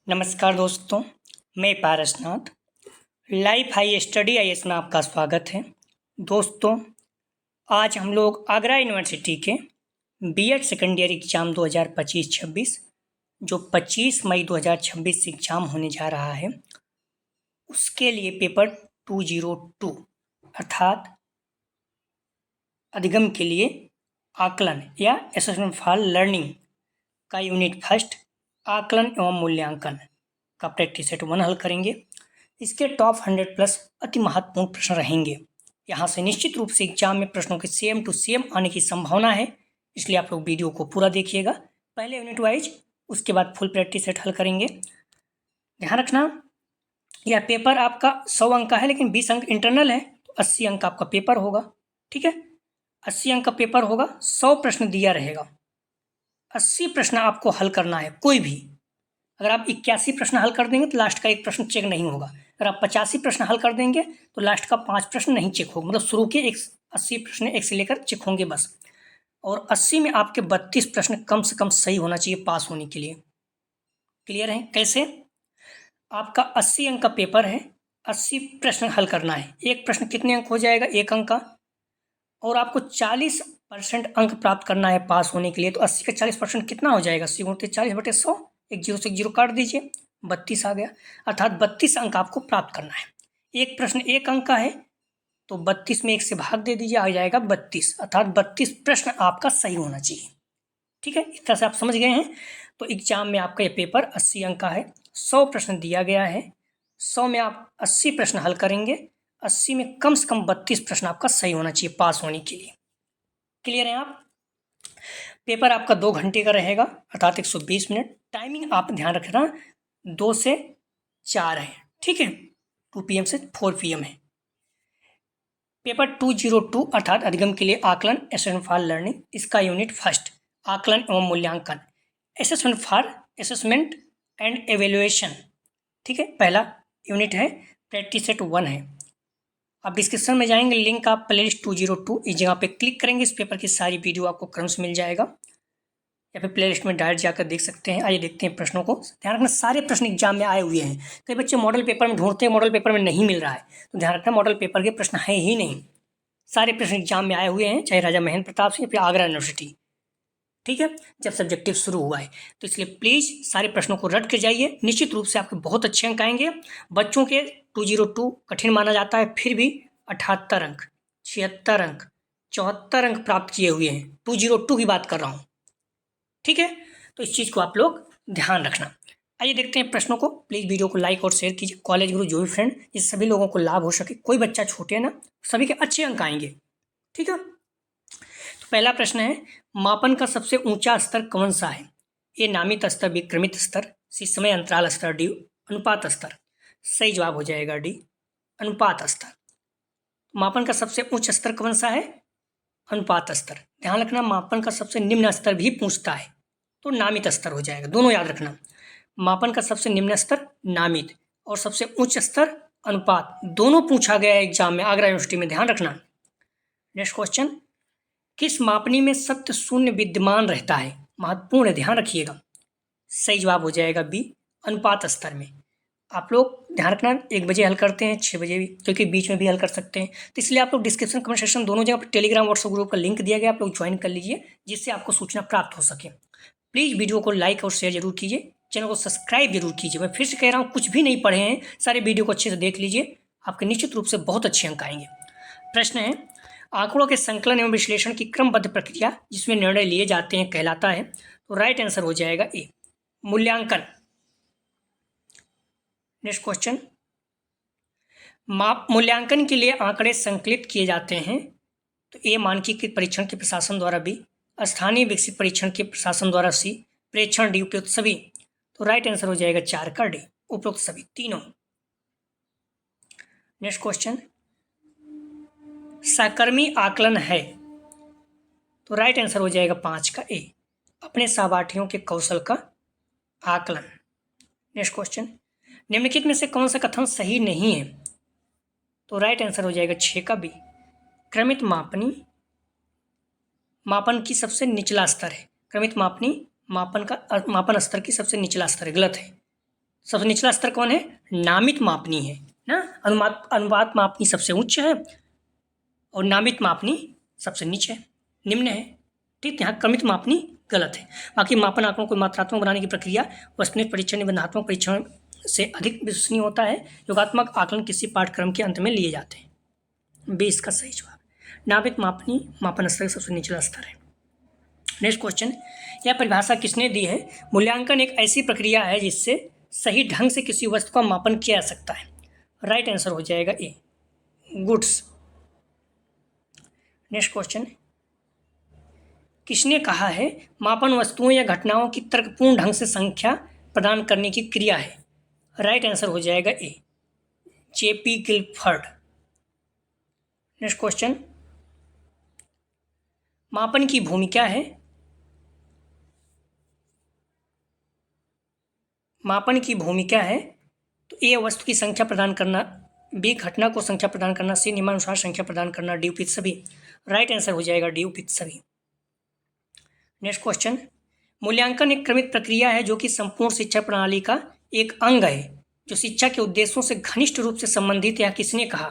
नमस्कार दोस्तों, मैं Parasnath. Life high study IAS में आपका स्वागत है। दोस्तों, आज हम लोग आगरा यूनिवर्सिटी के बीएड सेकेंड ईयर एग्ज़ाम 2025-26 जो 25 मई 2026 से एग्ज़ाम होने जा रहा है, उसके लिए पेपर 202 अर्थात अधिगम के लिए आकलन या असेसमेंट फॉर लर्निंग का यूनिट फर्स्ट आकलन एवं मूल्यांकन का प्रैक्टिस सेट 1 हल करेंगे। इसके टॉप 100 प्लस अति महत्वपूर्ण प्रश्न रहेंगे। यहाँ से निश्चित रूप से एग्जाम में प्रश्नों के सेम टू सेम आने की संभावना है, इसलिए आप लोग वीडियो को पूरा देखिएगा। पहले यूनिट वाइज, उसके बाद फुल प्रैक्टिस सेट हल करेंगे। ध्यान रखना, यह पेपर आपका 100 अंक का है, लेकिन 20 अंक इंटरनल है, तो 80 अंक का आपका पेपर होगा। ठीक है, 80 अंक का पेपर होगा, 100 प्रश्न दिया रहेगा, 80 प्रश्न आपको हल करना है। कोई भी अगर आप 81 प्रश्न हल कर देंगे तो लास्ट का एक प्रश्न चेक नहीं होगा। अगर आप 85 प्रश्न हल कर देंगे तो लास्ट का 5 प्रश्न नहीं चेक होगा। मतलब शुरू के 80 प्रश्न एक से लेकर चेक होंगे बस। और 80 में आपके 32 प्रश्न कम से कम सही होना चाहिए पास होने के लिए। क्लियर है? कैसे? आपका 80 अंक का पेपर है, 80 प्रश्न हल करना है। एक प्रश्न कितने अंक हो जाएगा? 1 अंक का। और आपको 40% अंक प्राप्त करना है पास होने के लिए, तो 80 का 40% कितना हो जाएगा? 80 गुणित 40/100, एक जीरो से एक जीरो काट दीजिए, 32 आ गया। अर्थात 32 अंक आपको प्राप्त करना है। एक प्रश्न 1 अंक का है, तो 32 में 1 से भाग दे दीजिए, आ जाएगा 32। अर्थात 32 प्रश्न आपका सही होना चाहिए। ठीक है, इस तरह से आप समझ गए हैं। तो एग्जाम में आपका ये पेपर 80 अंक का है, 100 प्रश्न दिया गया है, 100 में आप 80 प्रश्न हल करेंगे, 80 में कम से कम 32 प्रश्न आपका सही होना चाहिए पास होने के लिए। क्लियर है आप? पेपर आपका 2 घंटे का रहेगा, अर्थात 120 मिनट। टाइमिंग आप ध्यान रखना, 2 से 4 है। ठीक है, 2 PM से 4 PM है। पेपर 202 अर्थात अधिगम के लिए आकलन असेसमेंट फॉर लर्निंग, इसका यूनिट फर्स्ट आकलन एवं मूल्यांकन, असेसमेंट एंड एवेल्युएशन। ठीक है, पहला यूनिट है, प्रैक्टिस सेट 1 है। आप डिस्क्रिप्शन में जाएंगे, लिंक आप प्लेलिस्ट 202 इस जगह पे क्लिक करेंगे, इस पेपर की सारी वीडियो आपको क्रम से मिल जाएगा, या फिर प्लेलिस्ट में डायरेक्ट जाकर देख सकते हैं। आइए देखते हैं प्रश्नों को। ध्यान रखना, सारे प्रश्न एग्जाम में आए हुए हैं। कई बच्चे मॉडल पेपर में ढूंढते हैं, मॉडल पेपर में नहीं मिल रहा है, तो ध्यान रखना मॉडल पेपर के प्रश्न है ही नहीं। सारे प्रश्न एग्जाम में आए हुए हैं, चाहे राजा महेंद्र प्रताप सिंह या फिर आगरा यूनिवर्सिटी। ठीक है, जब सब्जेक्टिव शुरू हुआ है, तो इसलिए प्लीज़ सारे प्रश्नों को रट के जाइए। निश्चित रूप से आपके बहुत अच्छे अंक आएंगे। बच्चों के 202 कठिन माना जाता है, फिर भी 78 अंक, 76 अंक, 74 अंक प्राप्त किए हुए हैं। 202 की बात कर रहा हूँ। ठीक है, तो इस चीज़ को आप लोग ध्यान रखना। आइए देखते हैं प्रश्नों को। प्लीज़ वीडियो को लाइक और शेयर कीजिए, कॉलेज गुरु जो भी फ्रेंड, ये सभी लोगों को लाभ हो सके, कोई बच्चा छूटे ना, सभी के अच्छे अंक आएंगे। ठीक है, तो पहला प्रश्न है, मापन का सबसे ऊंचा स्तर कौन सा है? ए नामित स्तर, बी क्रमित स्तर, सी समय अंतराल स्तर, डी अनुपात स्तर। सही जवाब हो जाएगा डी अनुपात स्तर। मापन का सबसे उच्च स्तर कौन सा है? अनुपात स्तर। ध्यान रखना, मापन का सबसे निम्न स्तर भी पूछता है, तो नामित स्तर हो जाएगा। दोनों याद रखना, मापन का सबसे निम्न स्तर नामित और सबसे उच्च स्तर अनुपात, दोनों पूछा गया है एग्जाम में आगरा यूनिवर्सिटी में। ध्यान रखना। नेक्स्ट क्वेश्चन, किस मापनी में सत्य शून्य विद्यमान रहता है? महत्वपूर्ण है, ध्यान रखिएगा। सही जवाब हो जाएगा बी अनुपात स्तर में। आप लोग ध्यान रखना, 1 बजे हल करते हैं, 6 बजे भी, क्योंकि बीच में भी हल कर सकते हैं। तो इसलिए आप लोग डिस्क्रिप्शन कमेंट सेक्शन दोनों जगह पर टेलीग्राम व्हाट्सएप ग्रुप का लिंक दिया गया, आप लोग ज्वाइन कर लीजिए, जिससे आपको सूचना प्राप्त हो सके। प्लीज़ वीडियो को लाइक और शेयर जरूर कीजिए, चैनल को सब्सक्राइब जरूर कीजिए। मैं फिर से कह रहा हूँ, कुछ भी नहीं पढ़े हैं, सारे वीडियो को अच्छे से देख लीजिए, आपके निश्चित रूप से बहुत अच्छे अंक आएंगे। प्रश्न है, आंकड़ों के संकलन एवं विश्लेषण की क्रमबद्ध प्रक्रिया जिसमें निर्णय लिए जाते हैं कहलाता है? तो राइट आंसर हो जाएगा ए मूल्यांकन। नेक्स्ट क्वेश्चन, मूल्यांकन के लिए आंकड़े संकलित किए जाते हैं? तो ए मानकीकृत परीक्षण के प्रशासन द्वारा, बी स्थानीय विकसित परीक्षण के प्रशासन द्वारा, सी प्रेक्षण, डी उपयुक्त सभी। तो राइट आंसर हो जाएगा 4 का डी उपयुक्त सभी, तीनों। नेक्स्ट क्वेश्चन, सहकर्मी आकलन है? तो राइट आंसर हो जाएगा 5 का ए अपने सहपाठियों के कौशल का आकलन। नेक्स्ट क्वेश्चन, निम्नलिखित में से कौन सा कथन सही नहीं है? तो राइट आंसर हो जाएगा 6 का बी क्रमित मापनी मापन की सबसे निचला स्तर है। क्रमित मापनी मापन स्तर की सबसे निचला स्तर है, गलत है। सबसे निचला स्तर कौन है? नामित मापनी है ना। अनुपात मापनी सबसे उच्च है और नामित मापनी सबसे नीचे है, निम्न है। ठीक, यहाँ क्रमित मापनी गलत है। बाकी मापन आंकड़ों को मात्रात्मक बनाने की प्रक्रिया वस्तुनिष्ठ परीक्षण निबंधात्मक परीक्षण से अधिक विश्वसनीय होता है। योगात्मक आकलन किसी पाठ्यक्रम के अंत में लिए जाते हैं। बी इसका सही जवाब। नामित मापनी मापन स्तर सबसे निचला स्तर है। नेक्स्ट क्वेश्चन, यह परिभाषा किसने दी है? मूल्यांकन एक ऐसी प्रक्रिया है जिससे सही ढंग से किसी वस्तु का मापन किया जा सकता है। राइट आंसर हो जाएगा ए, गुड्स। नेक्स्ट क्वेश्चन, किसने कहा है मापन वस्तुओं या घटनाओं की तर्कपूर्ण ढंग से संख्या प्रदान करने की क्रिया है? राइट आंसर हो जाएगा ए, जेपी गिलफर्ड। नेक्स्ट क्वेश्चन, मापन की भूमिका है। मापन की भूमिका है तो ए वस्तु की संख्या प्रदान करना, बी घटना को संख्या प्रदान करना, सी नियमानुसार संख्या प्रदान करना, डी उपयुक्त सभी। राइट आंसर हो जाएगा डी उपयुक्त सभी। नेक्स्ट क्वेश्चन, मूल्यांकन एक क्रमिक प्रक्रिया है जो कि संपूर्ण शिक्षा प्रणाली का एक अंग है जो शिक्षा के उद्देश्यों से घनिष्ठ रूप से संबंधित है। किसने कहा?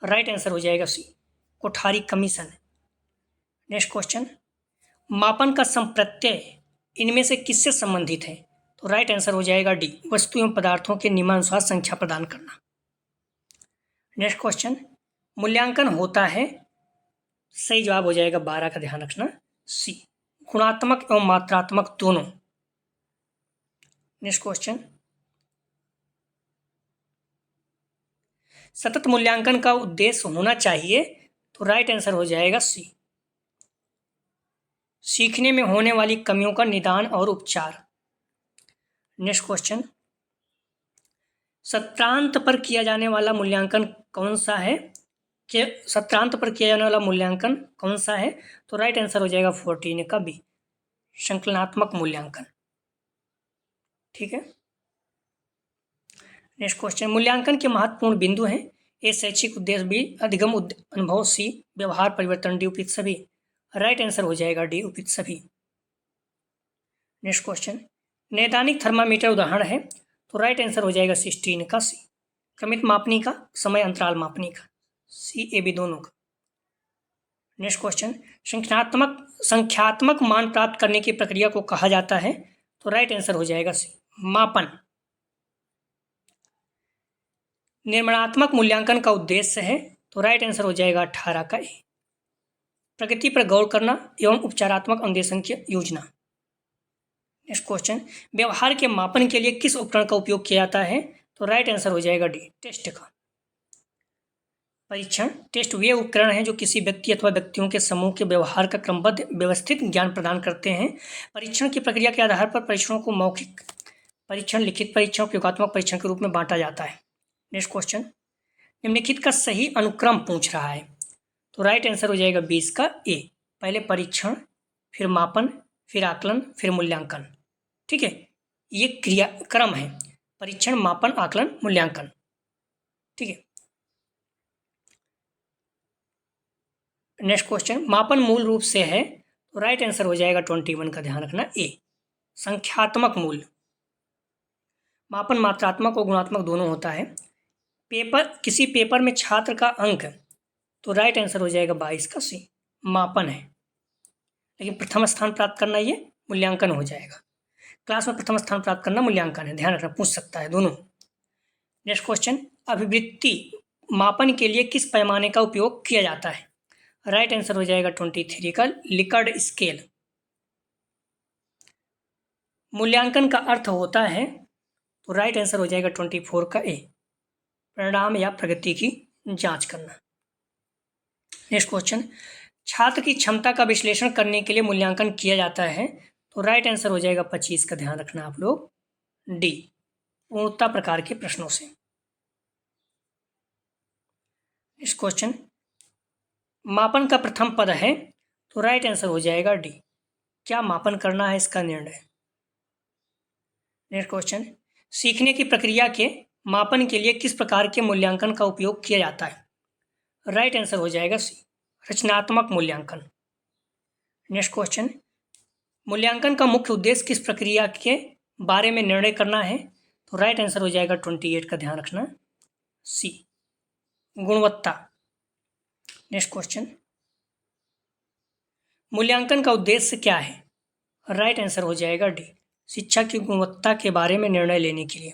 राइट आंसर हो जाएगा सी, कोठारी कमीशन। नेक्स्ट क्वेश्चन, मापन का संप्रत्यय इनमें से किससे संबंधित है? तो राइट आंसर हो जाएगा डी, वस्तु एवं पदार्थों के नियमानुसार संख्या प्रदान करना। नेक्स्ट क्वेश्चन, मूल्यांकन होता है, सही जवाब हो जाएगा 12 का ध्यान रखना, सी, गुणात्मक एवं मात्रात्मक दोनों। नेक्स्ट क्वेश्चन, सतत मूल्यांकन का उद्देश्य होना चाहिए। तो राइट आंसर हो जाएगा सी, सीखने में होने वाली कमियों का निदान और उपचार। नेक्स्ट क्वेश्चन, सत्रांत पर किया जाने वाला मूल्यांकन कौन सा है? कि सत्रांत पर किया जाने वाला मूल्यांकन कौन सा है? तो राइट आंसर हो जाएगा 14 का बी, संकलनात्मक मूल्यांकन। ठीक है। नेक्स्ट क्वेश्चन, मूल्यांकन के महत्वपूर्ण बिंदु हैं। ए शैक्षिक उद्देश्य, बी अधिगम अनुभव, सी व्यवहार परिवर्तन, डी उपयुक्त सभी। राइट आंसर हो जाएगा डी उपयुक्त सभी। नेक्स्ट क्वेश्चन, नैदानिक थर्मामीटर उदाहरण है। तो राइट आंसर हो जाएगा 16 का सी, क्रमित मापनी का, समय अंतराल मापनी का, सी ए बी दोनों का। नेक्स्ट क्वेश्चन, संख्यात्मक मान प्राप्त करने की प्रक्रिया को कहा जाता है। तो राइट आंसर हो जाएगा सी, मापन। निर्माणात्मक मूल्यांकन का उद्देश्य है। तो राइट आंसर हो जाएगा 18 का ए, प्रगति पर गौर करना एवं उपचारात्मक अनुदेशन की योजना। नेक्स्ट क्वेश्चन, व्यवहार के मापन के लिए किस उपकरण का उपयोग किया जाता है? तो राइट आंसर हो जाएगा डी, टेस्ट का। परीक्षण, टेस्ट वे उपकरण हैं जो किसी व्यक्ति अथवा व्यक्तियों के समूह के व्यवहार का क्रमबद्ध व्यवस्थित ज्ञान प्रदान करते हैं। परीक्षण की प्रक्रिया के आधार पर परीक्षणों को मौखिक परीक्षण, लिखित परीक्षण, प्रयोगात्मक परीक्षण के रूप में बांटा जाता है। नेक्स्ट क्वेश्चन, निम्नलिखित का सही अनुक्रम पूछ रहा है। तो राइट आंसर हो जाएगा 20 का ए, पहले परीक्षण, फिर मापन, फिर आकलन, फिर मूल्यांकन। ठीक है, ये क्रिया क्रम है, परीक्षण, मापन, आकलन, मूल्यांकन। ठीक है। नेक्स्ट क्वेश्चन, मापन मूल रूप से है। तो राइट आंसर हो जाएगा 21 का ध्यान रखना ए, संख्यात्मक मूल्य। मापन मात्रात्मक और गुणात्मक दोनों होता है। किसी पेपर में छात्र का अंक, तो राइट आंसर हो जाएगा 22 का सी, मापन है। लेकिन प्रथम स्थान प्राप्त करना ये मूल्यांकन हो जाएगा। क्लास में प्रथम स्थान प्राप्त करना मूल्यांकन है, ध्यान रखना, पूछ सकता है दोनों। नेक्स्ट क्वेश्चन, अभिवृत्ति मापन के लिए किस पैमाने का उपयोग किया जाता है? राइट आंसर हो जाएगा 23 का लिकर्ट स्केल। मूल्यांकन का अर्थ होता है। तो राइट आंसर हो जाएगा 24 का ए, परिणाम या प्रगति की जांच करना। नेक्स्ट क्वेश्चन, छात्र की क्षमता का विश्लेषण करने के लिए मूल्यांकन किया जाता है। तो राइट आंसर हो जाएगा 25 का ध्यान रखना आप लोग, डी, पूर्णता प्रकार के प्रश्नों से। नेक्स्ट क्वेश्चन, मापन का प्रथम पद है। तो राइट आंसर हो जाएगा डी, क्या मापन करना है इसका निर्णय। नेक्स्ट क्वेश्चन, सीखने की प्रक्रिया के मापन के लिए किस प्रकार के मूल्यांकन का उपयोग किया जाता है? राइट आंसर हो जाएगा सी, रचनात्मक मूल्यांकन। नेक्स्ट क्वेश्चन, मूल्यांकन का मुख्य उद्देश्य किस प्रक्रिया के बारे में निर्णय करना है? तो राइट आंसर हो जाएगा 28 का, ध्यान रखना सी, गुणवत्ता। नेक्स्ट क्वेश्चन, मूल्यांकन का उद्देश्य क्या है? राइट आंसर हो जाएगा डी, शिक्षा की गुणवत्ता के बारे में निर्णय लेने के लिए।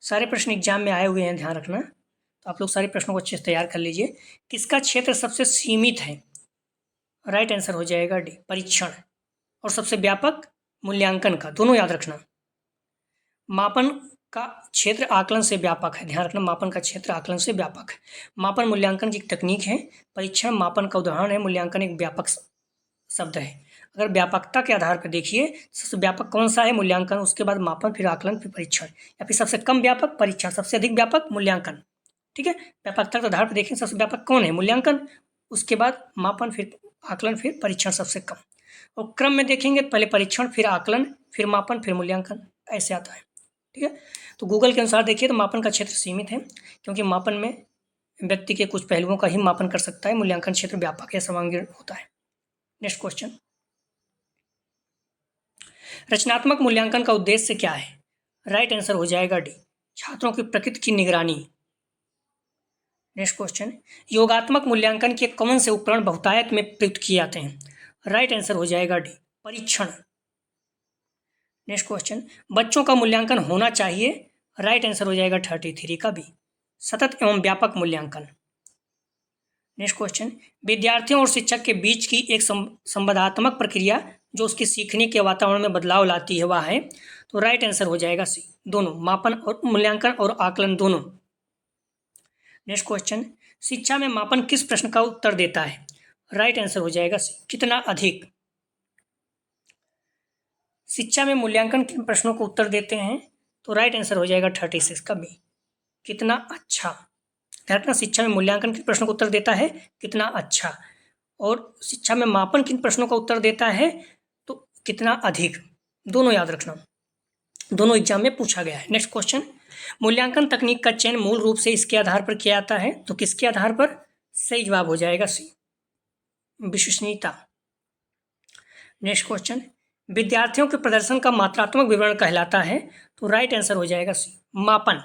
सारे प्रश्न एग्जाम में आए हुए हैं, ध्यान रखना, तो आप लोग सारे प्रश्नों को अच्छे से तैयार कर लीजिए। किसका क्षेत्र सबसे सीमित है? राइट आंसर हो जाएगा डी, परीक्षण। और सबसे व्यापक मूल्यांकन का, दोनों याद रखना। मापन का क्षेत्र आकलन से व्यापक है, ध्यान रखना, मापन का क्षेत्र आकलन से व्यापक है। मापन मूल्यांकन की तकनीक है, परीक्षण मापन का उदाहरण है, मूल्यांकन एक व्यापक शब्द है। अगर व्यापकता के आधार पर देखिए, सबसे व्यापक कौन सा है? मूल्यांकन, उसके बाद मापन, फिर आकलन, फिर परीक्षण, या फिर सबसे कम व्यापक परीक्षण, सबसे अधिक व्यापक मूल्यांकन। ठीक है, व्यापकता के आधार पर देखें सबसे व्यापक कौन है? मूल्यांकन, उसके बाद मापन, फिर आकलन, फिर परीक्षण सबसे कम। और क्रम में देखेंगे, पहले परीक्षण, फिर आकलन, फिर मापन, फिर मूल्यांकन, ऐसे आता है। ठीक है, तो गूगल के अनुसार देखिए तो मापन का क्षेत्र सीमित है, क्योंकि मापन में व्यक्ति के कुछ पहलुओं का ही मापन कर सकता है, मूल्यांकन क्षेत्र व्यापक या सर्वांगीण होता है। नेक्स्ट क्वेश्चन, रचनात्मक मूल्यांकन का उद्देश्य क्या है? राइट आंसर हो जाएगा डी, छात्रों की प्रकृति की निगरानी। नेक्स्ट क्वेश्चन, योगात्मक मूल्यांकन के कौन से उपकरण बहुतायत में प्रयुक्त किए जाते हैं? राइट आंसर हो जाएगा डी, परीक्षण। नेक्स्ट क्वेश्चन, बच्चों का मूल्यांकन होना चाहिए? राइट आंसर हो जाएगा 33 का बी, सतत एवं व्यापक मूल्यांकन। नेक्स्ट क्वेश्चन, विद्यार्थियों और शिक्षक के बीच की एक संवादात्मक प्रक्रिया जो उसके सीखने के वातावरण में बदलाव लाती है, वह है? तो राइट आंसर हो जाएगा सी, दोनों, मापन और मूल्यांकन और आकलन दोनों। नेक्स्ट क्वेश्चन, शिक्षा में मापन किस प्रश्न का उत्तर देता है? राइट आंसर हो जाएगा सी, कितना अधिक। शिक्षा में मूल्यांकन किन प्रश्नों को उत्तर देते हैं? तो राइट आंसर हो जाएगा 36 का बी, कितना अच्छा। ध्यान रखना, शिक्षा में मूल्यांकन किन प्रश्नों को उत्तर देता है? कितना अच्छा। और शिक्षा में मापन किन प्रश्नों का उत्तर देता है? तो कितना अधिक। दोनों याद रखना, दोनों एग्जाम में पूछा गया है। नेक्स्ट क्वेश्चन, मूल्यांकन तकनीक का चयन मूल रूप से इसके आधार पर किया जाता है, तो किसके आधार पर? सही जवाब हो जाएगा सी, विश्वसनीयता। नेक्स्ट क्वेश्चन, विद्यार्थियों के प्रदर्शन का मात्रात्मक विवरण कहलाता है? तो राइट आंसर हो जाएगा सी, मापन।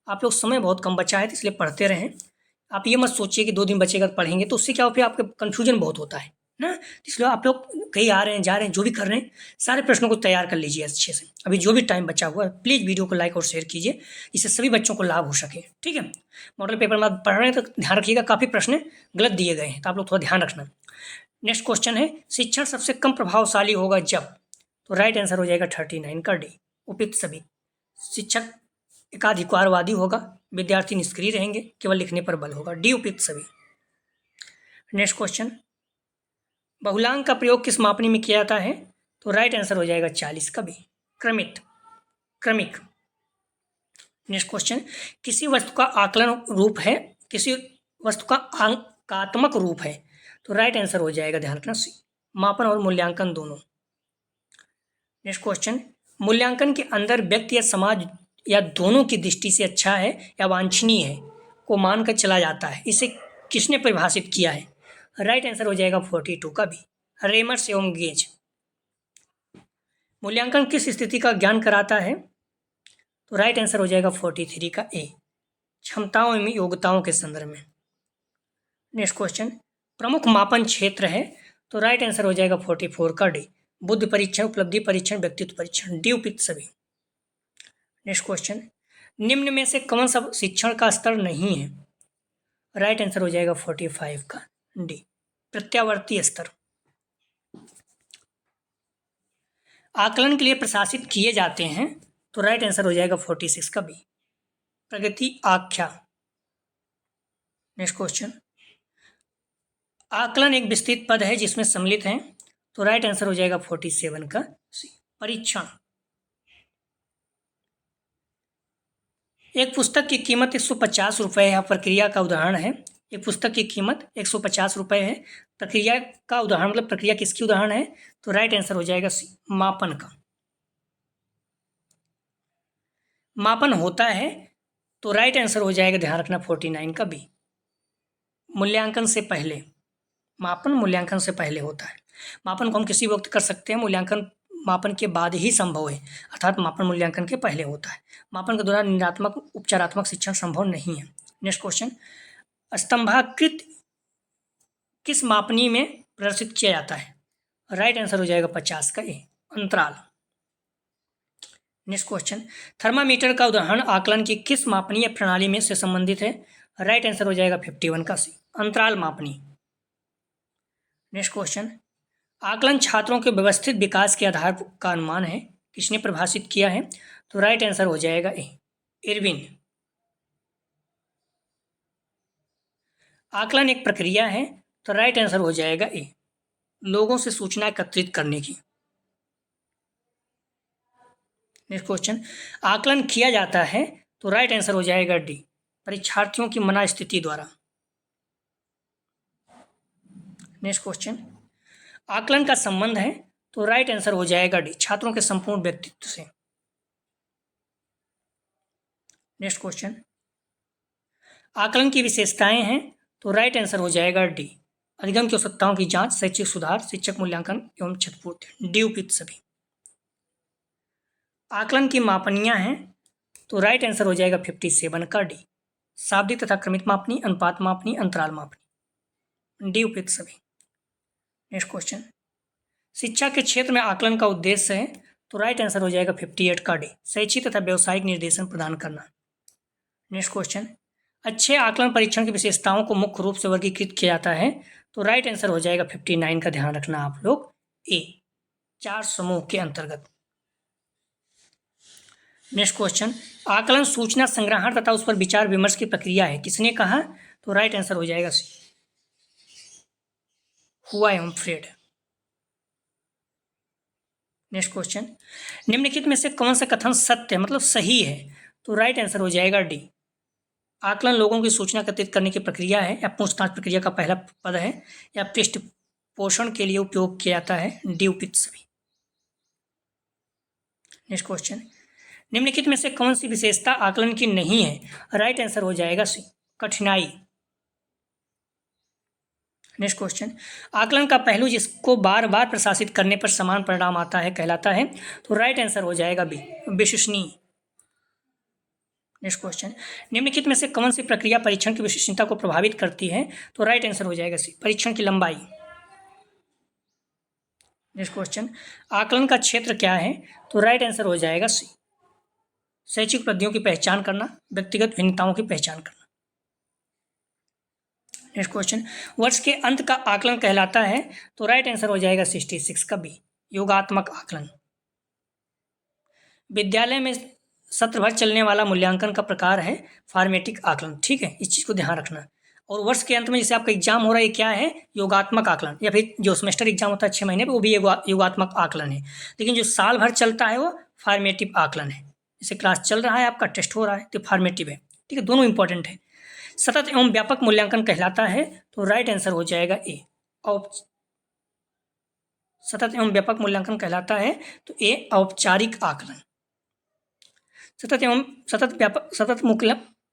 आप लोग समय बहुत कम बचा है तो इसलिए पढ़ते रहें। आप ये मत सोचिए कि 2 दिन बचेगा तो पढ़ेंगे, तो उससे क्या हो, फिर आपके कन्फ्यूजन बहुत होता है ना। इसलिए आप लोग कहीं आ रहे हैं, जा रहे हैं, जो भी कर रहे हैं, सारे प्रश्नों को तैयार कर लीजिए अच्छे से। अभी जो भी टाइम बचा हुआ है, प्लीज़ वीडियो को लाइक और शेयर कीजिए, इससे सभी बच्चों को लाभ हो सके। ठीक है, मॉडल पेपर में आप पढ़ रहे हैं तो ध्यान रखिएगा, काफ़ी प्रश्न गलत दिए गए हैं, तो आप लोग थोड़ा ध्यान रखना। नेक्स्ट क्वेश्चन है, शिक्षण सबसे कम प्रभावशाली होगा जब? तो राइट आंसर हो जाएगा 39 का डी, उपयुक्त सभी। शिक्षक एकाधिकारवादी होगा, विद्यार्थी निष्क्रिय रहेंगे, केवल लिखने पर बल होगा, डी, उपयुक्त सभी। नेक्स्ट क्वेश्चन, बहुलांक का प्रयोग किस मापनी में किया जाता है? तो राइट आंसर हो जाएगा 40 का बी, क्रमिक। नेक्स्ट क्वेश्चन, किसी वस्तु का आकलन रूप है, किसी वस्तु का अंकात्मक रूप है? तो राइट आंसर हो जाएगा, ध्यान रखना सी, मापन और मूल्यांकन दोनों। नेक्स्ट क्वेश्चन, मूल्यांकन के अंदर व्यक्ति या समाज या दोनों की दृष्टि से अच्छा है या वांछनीय है को मानकर चला जाता है, इसे किसने परिभाषित किया है? राइट आंसर हो जाएगा 42 का बी, रेमर्स एवं गेज। मूल्यांकन किस स्थिति का ज्ञान कराता है? तो राइट आंसर हो जाएगा 43 का ए, क्षमताओं एवं योग्यताओं के संदर्भ में। नेक्स्ट क्वेश्चन, प्रमुख मापन क्षेत्र है? तो राइट आंसर हो जाएगा 44 का डी, बुद्धि परीक्षण, उपलब्धि परीक्षण, व्यक्तित्व परीक्षण, डी, उपयुक्त सभी। नेक्स्ट क्वेश्चन, निम्न में से कौन सा शिक्षण का स्तर नहीं है? राइट आंसर हो जाएगा 45 का डी, प्रत्यावर्ती स्तर। आकलन के लिए प्रशासित किए जाते हैं? तो राइट आंसर हो जाएगा 46 का बी, प्रगति आख्या। नेक्स्ट क्वेश्चन, आकलन एक विस्तृत पद है जिसमें सम्मिलित हैं? तो राइट आंसर हो जाएगा 47 का सी, परीक्षण। एक पुस्तक की कीमत 150 रुपये है, प्रक्रिया का उदाहरण है। एक पुस्तक की कीमत 150 रुपये है, प्रक्रिया का उदाहरण, मतलब प्रक्रिया किसकी उदाहरण है? तो राइट आंसर हो जाएगा सी, मापन का। मापन होता है? तो राइट आंसर हो जाएगा, ध्यान रखना, 49 का बी, मूल्यांकन से पहले। मापन मूल्यांकन से पहले होता है। मापन को हम किसी वक्त कर सकते हैं, मूल्यांकन मापन के बाद ही संभव है, अर्थात मापन मूल्यांकन के पहले होता है। मापन के दौरान निरात्मक उपचारात्मक शिक्षण संभव नहीं है। नेक्स्ट क्वेश्चन, स्तंभाकृत किस मापनी में प्रदर्शित किया जाता है? राइट आंसर हो जाएगा 50 का ए, अंतराल। नेक्स्ट क्वेश्चन, थर्मामीटर का उदाहरण आकलन की किस मापनीय प्रणाली में से संबंधित है? राइट आंसर हो जाएगा 51 का सी, अंतराल मापनी। नेक्स्ट क्वेश्चन, आकलन छात्रों के व्यवस्थित विकास के आधार का अनुमान है, किसने परिभाषित किया है? तो राइट आंसर हो जाएगा ए, इरविन। आकलन एक प्रक्रिया है, तो राइट आंसर हो जाएगा ए, लोगों से सूचना एकत्रित करने की। नेक्स्ट क्वेश्चन, आकलन किया जाता है, तो राइट आंसर हो जाएगा डी, परीक्षार्थियों की मनस्थिति द्वारा। नेक्स्ट क्वेश्चन, आकलन का संबंध है, तो राइट आंसर हो जाएगा डी, छात्रों के संपूर्ण व्यक्तित्व से। नेक्स्ट क्वेश्चन, आकलन की विशेषताएं हैं, तो राइट आंसर हो जाएगा डी, अधिगम की आवश्यकताओं की जांच, शैक्षिक सुधार, शिक्षक मूल्यांकन एवं क्षतिपूर्ति, डी उपयुक्त सभी। आकलन की मापनियां हैं, तो राइट आंसर हो जाएगा 57 का डी, शाब्दिक तथा क्रमित मापनी, अनुपात मापनी, अंतराल मापनी, डी उपयुक्त सभी। नेक्स्ट क्वेश्चन, शिक्षा के क्षेत्र में आकलन का उद्देश्य है, तो राइट आंसर हो जाएगा 58 का डी, शैक्षिक तथा व्यावसायिक निर्देशन प्रदान करना। नेक्स्ट क्वेश्चन, अच्छे आकलन परीक्षण की विशेषताओं को मुख्य रूप से वर्गीकृत किया जाता है, तो राइट आंसर हो जाएगा 59 का, ध्यान रखना आप लोग, ए, 4 समूह के अंतर्गत। नेक्स्ट क्वेश्चन, आकलन सूचना संग्रहण तथा उस पर विचार विमर्श की प्रक्रिया है, किसने कहा? तो राइट आंसर हो जाएगा सी, हुआ एवं फ्रेड। नेक्स्ट क्वेश्चन, निम्नलिखित में से कौन सा कथन सत्य मतलब सही है? तो राइट आंसर हो जाएगा डी, आकलन लोगों की सूचना एकत्रित करने की प्रक्रिया है, या पूछताछ प्रक्रिया का पहला पद है, या पृष्ठ पोषण के लिए उपयोग किया जाता है, डी उपयुक्त सभी। नेक्स्ट क्वेश्चन, निम्नलिखित में से कौन सी विशेषता आकलन की नहीं है? राइट आंसर हो जाएगा सी, कठिनाई। नेक्स्ट क्वेश्चन, आकलन का पहलू जिसको बार बार प्रशासित करने पर समान परिणाम आता है कहलाता है, तो राइट आंसर हो जाएगा बी, विश्वसनीय। नेक्स्ट क्वेश्चन, निम्नलिखित में से कौन सी प्रक्रिया परीक्षण की विश्वसनीयता को प्रभावित करती है? तो राइट आंसर हो जाएगा सी, परीक्षण की लंबाई। नेक्स्ट क्वेश्चन, आकलन का क्षेत्र क्या है? तो राइट आंसर हो जाएगा सी, शैक्षिक उपलब्धियों की पहचान करना, व्यक्तिगत भिन्नताओं की पहचान करना। नेक्स्ट क्वेश्चन, वर्ष के अंत का आकलन कहलाता है, तो राइट आंसर हो जाएगा 66 का बी, योगात्मक आकलन। विद्यालय में सत्र भर चलने वाला मूल्यांकन का प्रकार है फॉर्मेटिक आकलन, ठीक है, इस चीज़ को ध्यान रखना। और वर्ष के अंत में जैसे आपका एग्जाम हो रहा है, ये क्या है? योगात्मक आकलन, या फिर जो सेमेस्टर एग्जाम होता है 6 महीने पे, वो भी योगात्मक आकलन है। लेकिन जो साल भर चलता है वो फॉर्मेटिव आकलन है। जैसे क्लास चल रहा है, आपका टेस्ट हो रहा है, तो फॉर्मेटिव है, ठीक है, दोनों इंपॉर्टेंट है। सतत एवं व्यापक मूल्यांकन कहलाता है, तो राइट आंसर हो जाएगा ए, सतत एवं व्यापक मूल्यांकन कहलाता है, तो ए, औपचारिक आकलन।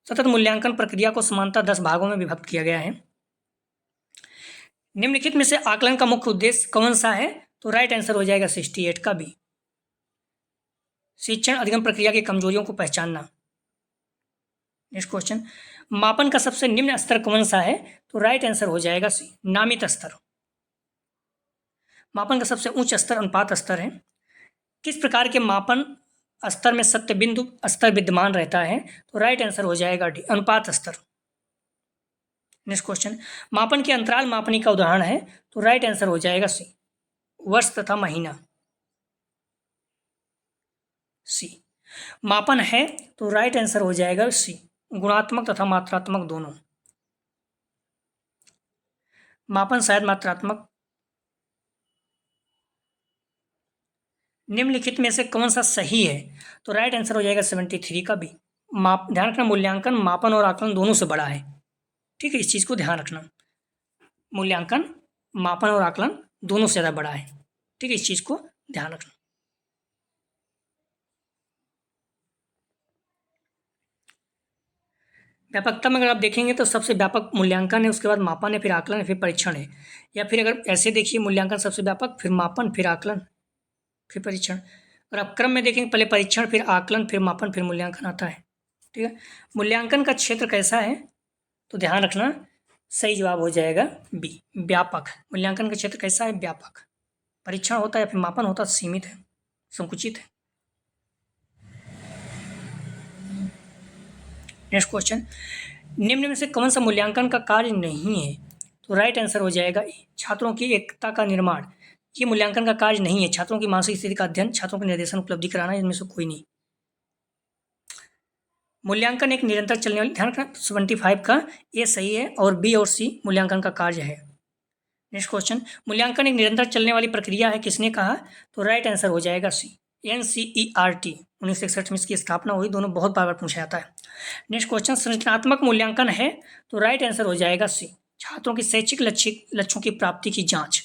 सतत मूल्यांकन प्रक्रिया को समानतः 10 भागों में विभक्त किया गया है। निम्नलिखित में से आकलन का मुख्य उद्देश्य कौन सा है? तो राइट आंसर हो जाएगा 68 का बी, शिक्षण अधिगम प्रक्रिया की कमजोरियों को पहचानना। नेक्स्ट क्वेश्चन, मापन का सबसे निम्न स्तर कौन सा है? तो राइट आंसर हो जाएगा सी, नामित स्तर। मापन का सबसे उच्च स्तर अनुपात स्तर है। किस प्रकार के मापन स्तर में सत्य बिंदु स्तर विद्यमान रहता है? तो राइट आंसर हो जाएगा डी, अनुपात स्तर। नेक्स्ट क्वेश्चन, मापन के अंतराल मापनी का उदाहरण है, तो राइट आंसर हो जाएगा सी, वर्ष तथा महीना। सी, मापन है, तो राइट आंसर हो जाएगा सी, गुणात्मक तथा मात्रात्मक दोनों। मापन शायद मात्रात्मक। निम्नलिखित में से कौन सा सही है? तो राइट आंसर हो जाएगा 73 का बी, ध्यान रखना, मूल्यांकन मापन और आकलन दोनों से बड़ा है, ठीक है, इस चीज़ को ध्यान रखना, मूल्यांकन मापन और आकलन दोनों से ज़्यादा बड़ा है, ठीक है, इस चीज़ को ध्यान रखना। व्यापकता में अगर आप देखेंगे तो सबसे व्यापक मूल्यांकन है, उसके बाद मापन है, फिर आकलन है, फिर परीक्षण है। या फिर अगर ऐसे देखिए, मूल्यांकन सबसे व्यापक, फिर मापन, फिर आकलन, फिर परीक्षण। और आप क्रम में देखेंगे पहले परीक्षण, फिर आकलन, फिर मापन, फिर मूल्यांकन आता है। ठीक है, मूल्यांकन का क्षेत्र कैसा है, तो ध्यान रखना सही जवाब हो जाएगा बी, व्यापक। मूल्यांकन का क्षेत्र कैसा है, व्यापक। परीक्षण होता है या फिर मापन होता है सीमित है, संकुचित है। नेक्स्ट क्वेश्चन, निम्न में से कौन सा मूल्यांकन का कार्य नहीं है, तो राइट आंसर हो जाएगा ए, छात्रों की एकता का निर्माण। ये मूल्यांकन का कार्य नहीं है। छात्रों की मानसिक स्थिति का अध्ययन, छात्रों के निर्देशन उपलब्धि कराना, इनमें से कोई नहीं। मूल्यांकन एक निरंतर चलने वाली, ध्यान रखना 75 का ए सही है और बी और सी मूल्यांकन का कार्य है। नेक्स्ट क्वेश्चन, मूल्यांकन एक निरंतर चलने वाली प्रक्रिया है, किसने कहा, तो राइट आंसर हो जाएगा सी, NCERT 1961 में इसकी स्थापना हुई। दोनों बहुत बार पूछा जाता है। नेक्स्ट क्वेश्चन, संरचनात्मक मूल्यांकन है, तो राइट आंसर हो जाएगा सी, छात्रों की शैक्षिक लक्ष्यों की प्राप्ति की जांच।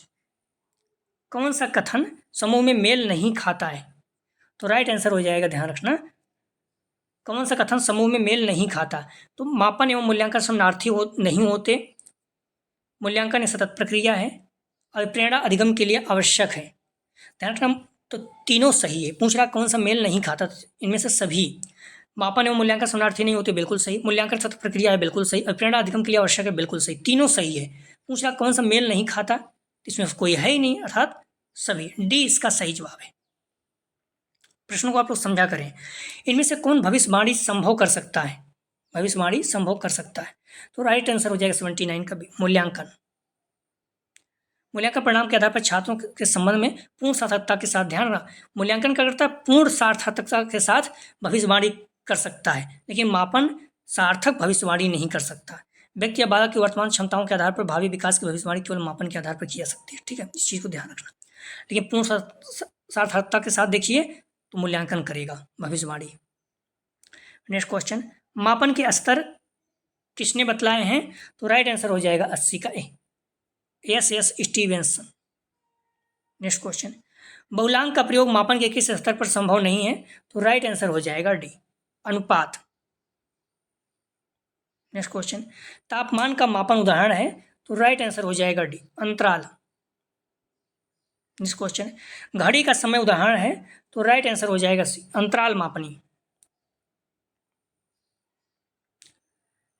कौन सा कथन समूह में मेल नहीं खाता है, तो राइट आंसर हो जाएगा, ध्यान रखना, कौन सा कथन समूह में मेल नहीं खाता, तो मापन एवं मूल्यांकन समानार्थी नहीं होते, मूल्यांकन एक सतत प्रक्रिया है, और प्रेरणा अधिगम के लिए आवश्यक है। ध्यान रखना, तो तीनों सही है। पूछ रहा कौन सा मेल नहीं खाता, इनमें से सभी। मापन एवं मूल्यांकन समानार्थी नहीं होते, बिल्कुल सही। मूल्यांकन सतत प्रक्रिया है, बिल्कुल सही। और प्रेरणा अधिगम के लिए आवश्यक है, बिल्कुल सही। तीनों सही है। पूछ रहा कौन सा मेल नहीं खाता, इसमें कोई है ही नहीं, अर्थात सभी। डी इसका सही जवाब है। प्रश्नों को आप लोग समझा करें। इनमें से कौन भविष्यवाणी संभव कर सकता है, भविष्यवाणी संभव कर सकता है, तो राइट आंसर हो जाएगा 79 का भी, मूल्यांकन। मूल्यांकन परिणाम के आधार पर छात्रों के संबंध में पूर्ण सार्थकता के साथ, ध्यान रखना, मूल्यांकन क्या करता है, पूर्ण सार्थकता के साथ भविष्यवाणी कर सकता है, लेकिन मापन सार्थक भविष्यवाणी नहीं कर सकता। व्यक्ति या बालक की वर्तमान क्षमताओं के आधार पर भावी विकास की भविष्यवाणी केवल मापन के आधार पर की जा सकती है। ठीक है, इस चीज़ को ध्यान रखना। लेकिन पूर्ण सार्थकता के साथ देखिए तो मूल्यांकन करेगा भविष्यवाणी। नेक्स्ट क्वेश्चन, मापन के स्तर किसने बतलाए हैं, तो राइट आंसर हो जाएगा 80 का ए, S स्टीवेंसन। नेक्स्ट क्वेश्चन, बहुलांक का प्रयोग मापन के किस स्तर पर संभव नहीं है, तो राइट आंसर हो जाएगा डी, अनुपात। नेक्स्ट क्वेश्चन, तापमान का मापन उदाहरण है, तो राइट आंसर हो जाएगा डी, अंतराल। नेक्स्ट क्वेश्चन, घड़ी का समय उदाहरण है, तो राइट आंसर हो जाएगा सी, अंतराल मापनी।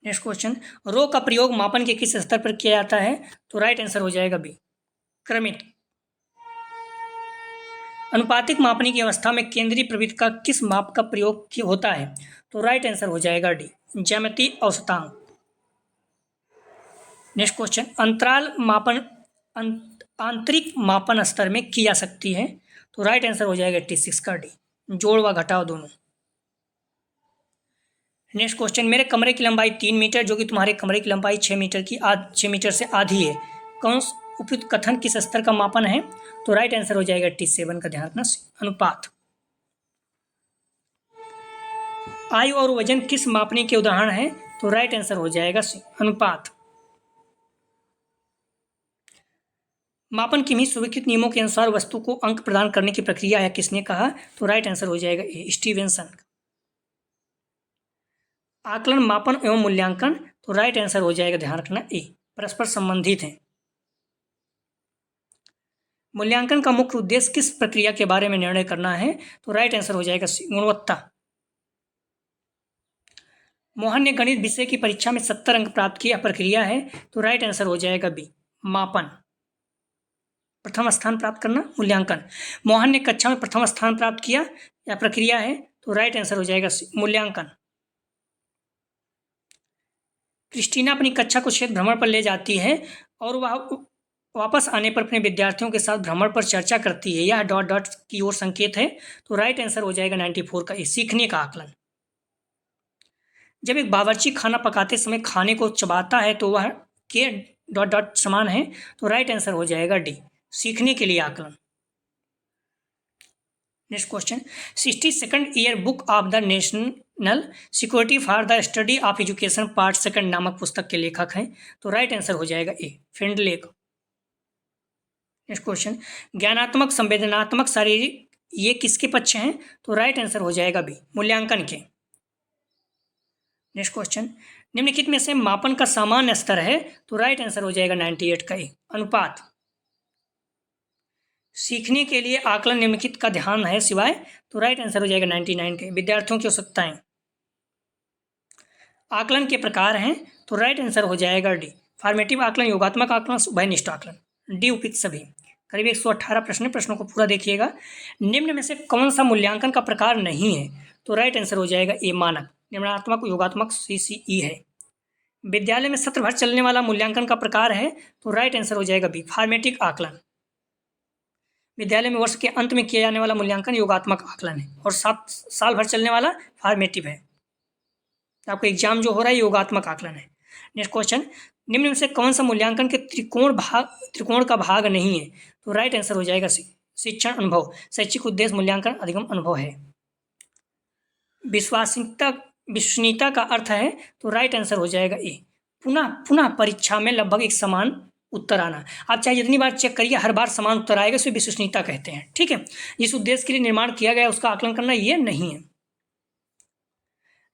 नेक्स्ट क्वेश्चन, रो का प्रयोग मापन के किस स्तर पर किया जाता है, तो राइट आंसर हो जाएगा बी, क्रमित। अनुपातिक मापनी की अवस्था में केंद्रीय प्रवृत्ति का किस माप का प्रयोग होता है, तो राइट आंसर हो जाएगा डी, ज्यामितीय औसतांक। नेक्स्ट क्वेश्चन, अंतराल मापन आंतरिक मापन स्तर में की जा सकती है, तो राइट आंसर हो जाएगा 86 का डी, जोड़ व घटाव दोनों। नेक्स्ट क्वेश्चन, मेरे कमरे की लंबाई 3 मीटर जो कि तुम्हारे कमरे की लंबाई 6 मीटर से आधी है, कौन उपयुक्त कथन किस स्तर का मापन है, तो राइट आंसर हो जाएगा 87 का, ध्यान रखना, अनुपात। आयु और वजन किस मापनी के उदाहरण है, तो राइट आंसर हो जाएगा सी, अनुपात। मापन की स्वीकृत नियमों के अनुसार वस्तु को अंक प्रदान करने की प्रक्रिया है, किसने कहा, तो राइट आंसर हो जाएगा ए, स्टीवेंसन। आकलन, मापन एवं मूल्यांकन, तो राइट आंसर हो जाएगा, ध्यान रखना, ए, परस्पर संबंधित हैं। मूल्यांकन का मुख्य उद्देश्य किस प्रक्रिया के बारे में निर्णय करना है, तो राइट आंसर हो जाएगा सी, गुणवत्ता। मोहन ने गणित विषय की परीक्षा में 70 अंक प्राप्त किया, प्रक्रिया है, तो राइट आंसर हो जाएगा बी, मापन। प्रथम स्थान प्राप्त करना, मूल्यांकन। मोहन ने कक्षा में प्रथम स्थान प्राप्त किया, या प्रक्रिया है, तो राइट आंसर हो जाएगा सी, मूल्यांकन। क्रिस्टीना अपनी कक्षा को क्षेत्र भ्रमण पर ले जाती है और वह वापस आने पर अपने विद्यार्थियों के साथ भ्रमण पर चर्चा करती है, यह डॉट डॉट की ओर संकेत है, तो राइट आंसर हो जाएगा 94 का, सीखने का आकलन। जब एक बावर्ची खाना पकाते समय खाने को चबाता है तो वह के डॉट डॉट समान है, तो राइट आंसर हो जाएगा डी, सीखने के लिए आकलन। Next question, 62nd year book of the national security for the study of education part 2 नामक पुस्तक के लेखक हैं, तो राइट आंसर हो जाएगा ए, फिंडलेक। नेक्स्ट क्वेश्चन, ज्ञानात्मक, संवेदनात्मक, शारीरिक, ये किसके पक्ष हैं, तो राइट आंसर हो जाएगा बी, मूल्यांकन के। नेक्स्ट क्वेश्चन, निम्नलिखित में से मापन का सामान्य स्तर है, तो राइट आंसर हो जाएगा 98 का ए, अनुपात। सीखने के लिए आकलन निम्नलिखित का ध्यान है सिवाय, तो राइट आंसर हो जाएगा 99 के। विद्यार्थियों की आवश्यकताएं, आकलन के प्रकार हैं, तो राइट आंसर हो जाएगा डी, फॉर्मेटिव आकलन, योगात्मक आकलन, उभयनिष्ठ आकलन, डी उपयुक्त सभी। करीब 118 प्रश्न, प्रश्नों को पूरा देखिएगा। निम्न में से कौन सा मूल्यांकन का प्रकार नहीं है, तो राइट आंसर हो जाएगा ए, मानक। निम्नात्मक योगात्मक CCE है। विद्यालय में सत्र भर चलने वाला मूल्यांकन का प्रकार है, तो राइट आंसर हो जाएगा बी, फॉर्मेटिव आकलन। विद्यालय में वर्ष के अंत में किया जाने वाला मूल्यांकन योगात्मक आकलन है, और 7 साल भर चलने वाला फॉर्मेटिव है। आपको एग्जाम जो हो रहा है योगात्मक आकलन है। नेक्स्ट क्वेश्चन, निम्न में से कौन सा मूल्यांकन के त्रिकोण का भाग नहीं है, तो राइट आंसर हो जाएगा सी, शिक्षण अनुभव, शैक्षिक उद्देश्य मूल्यांकन अधिगम अनुभव है। विश्वसनीयता का अर्थ है, तो राइट आंसर हो जाएगा ए, पुनः परीक्षा में लगभग एक समान उत्तर आना। आप चाहे जितनी बार चेक करिए, हर बार समान उत्तर आएगा, इसे विश्वसनीयता कहते हैं। ठीक है, जिस उद्देश्य के लिए निर्माण किया गया उसका आकलन करना ये नहीं है।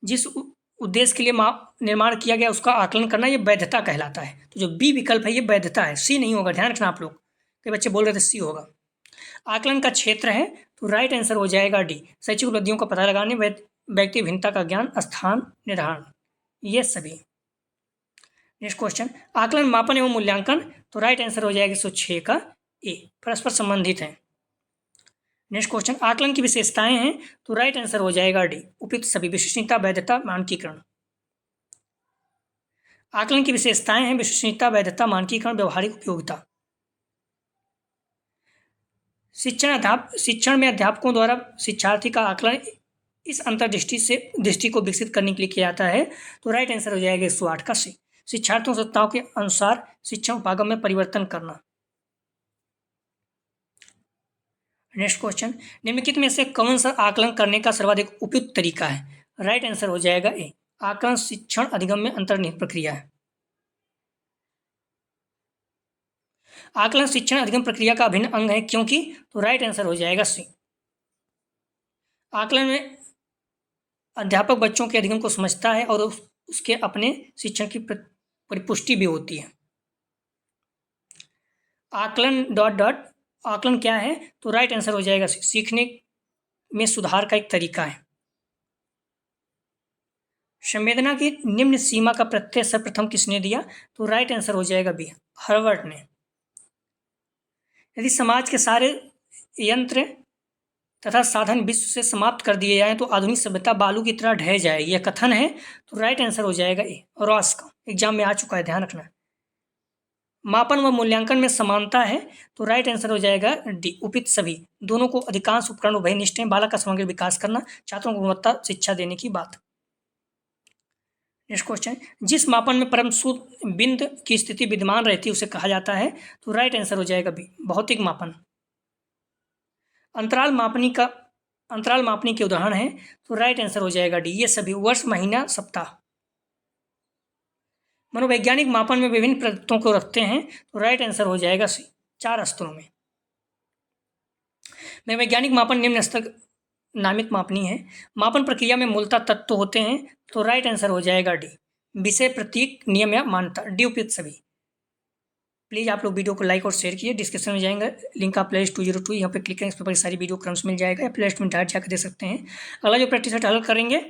जिस उद्देश्य के लिए निर्माण किया गया उसका आकलन करना ये वैधता कहलाता है। तो जो बी विकल्प है ये वैधता है, सी नहीं होगा, ध्यान रखना आप लोग। कई बच्चे बोल रहे थे सी होगा। आकलन का क्षेत्र है, तो राइट आंसर हो जाएगा डी, शैक्षिक उपलब्धियों का पता लगाने, व्यक्ति भिन्नता का ज्ञान, स्थान निर्धारण, ये सभी। नेक्स्ट क्वेश्चन, आकलन, मापन एवं मूल्यांकन, तो राइट आंसर हो जाएगा 106 का ए, परस्पर संबंधित है। नेक्स्ट क्वेश्चन, आकलन की विशेषताएं हैं, तो राइट आंसर हो जाएगा डी, उपयुक्त सभी, विश्वसनीयता, वैधता, मानकीकरण। आकलन की विशेषताएं हैं विश्वसनीयता, वैधता, मानकीकरण, व्यवहारिक उपयोगिता। शिक्षण में अध्यापकों द्वारा शिक्षार्थी का आकलन इस दृष्टि को विकसित करने के लिए किया जाता है, तो राइट आंसर हो जाएगा 108 का सी, शिक्षार्थियों की आवश्यकताओं के अनुसार शिक्षण उपागम में परिवर्तन करना। नेक्स्ट क्वेश्चन, निम्नलिखित में से कौन सा आकलन करने का सर्वाधिक उपयुक्त तरीका है, राइट आंसर हो जाएगा ए, आकलन शिक्षण अधिगम में अंतर्निहित प्रक्रिया है। आकलन शिक्षण अधिगम प्रक्रिया का अभिन्न अंग है, क्योंकि, तो राइट आंसर हो जाएगा सी। आकलन में अध्यापक बच्चों के अधिगम को समझता है और उसके अपने शिक्षण की परिपुष्टि भी होती है। आकलन ... आकलन क्या है, तो राइट आंसर हो जाएगा सीखने में सुधार का एक तरीका है। संवेदना की निम्न सीमा का प्रत्यय सर्वप्रथम किसने दिया, तो राइट आंसर हो जाएगा बी, हर्वर्ट ने। यदि समाज के सारे यंत्र तथा साधन विश्व से समाप्त कर दिए जाएं तो आधुनिक सभ्यता बालू की तरह ढह जाएगी, यह कथन है, तो राइट आंसर हो जाएगा ए, रॉस का, एग्जाम में आ चुका है, ध्यान रखना। मापन व मूल्यांकन में समानता है, तो राइट आंसर हो जाएगा डी, उपयुक्त सभी, दोनों को अधिकांश उपकरण उभयनिष्ठ हैं, बालक का समग्र विकास करना, छात्रों को गुणवत्ता शिक्षा देने की बात। नेक्स्ट क्वेश्चन, जिस मापन में परम शुद्ध बिंद की स्थिति विद्यमान रहती है उसे कहा जाता है, तो राइट आंसर हो जाएगा बी, भौतिक मापन। अंतराल मापनी के उदाहरण है, तो राइट आंसर हो जाएगा डी, ये सभी, वर्ष, महीना, सप्ताह। मनोवैज्ञानिक मापन में विभिन्न प्रदत्तों को रखते हैं, तो राइट आंसर हो जाएगा सी, 4 स्तरों में। मनोवैज्ञानिक मापन निम्न स्तर नामित मापनी है। मापन प्रक्रिया में मूलतः तत्व होते हैं, तो राइट आंसर हो जाएगा डी, विषय, प्रतीक, नियम या मान्यता, डी उपयुक्त सभी। प्लीज़ आप लोग वीडियो को लाइक और शेयर कीजिए। डिस्क्रिप्शन में जाएंगे, लिंक आप प्लेलिस्ट 202 यहाँ पे क्लिक करेंगे, इस पर सारी वीडियो क्रम्स मिल जाएगा, या प्लेलिस्ट में डायरेक्ट जाकर दे सकते हैं। अगला जो प्रैक्टिस सेट हल करेंगे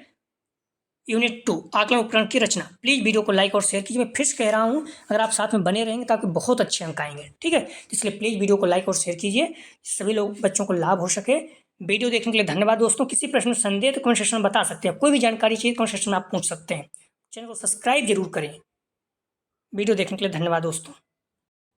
यूनिट 2, आकलन उपकरण की रचना। प्लीज़ वीडियो को लाइक और शेयर कीजिए। मैं फिर से कह रहा हूँ, अगर आप साथ में बने रहेंगे तो आपके बहुत अच्छे अंक आएंगे, ठीक है। इसलिए प्लीज़ वीडियो को लाइक और शेयर कीजिए, सभी लोग बच्चों को लाभ हो सके। वीडियो देखने के लिए धन्यवाद दोस्तों। किसी प्रश्न में संदेह तो कमेंट सेक्शन में बता सकते हैं, कोई भी जानकारी चाहिए कमेंट सेक्शन में आप पूछ सकते हैं। चैनल को सब्सक्राइब जरूर करें। वीडियो देखने के लिए धन्यवाद दोस्तों।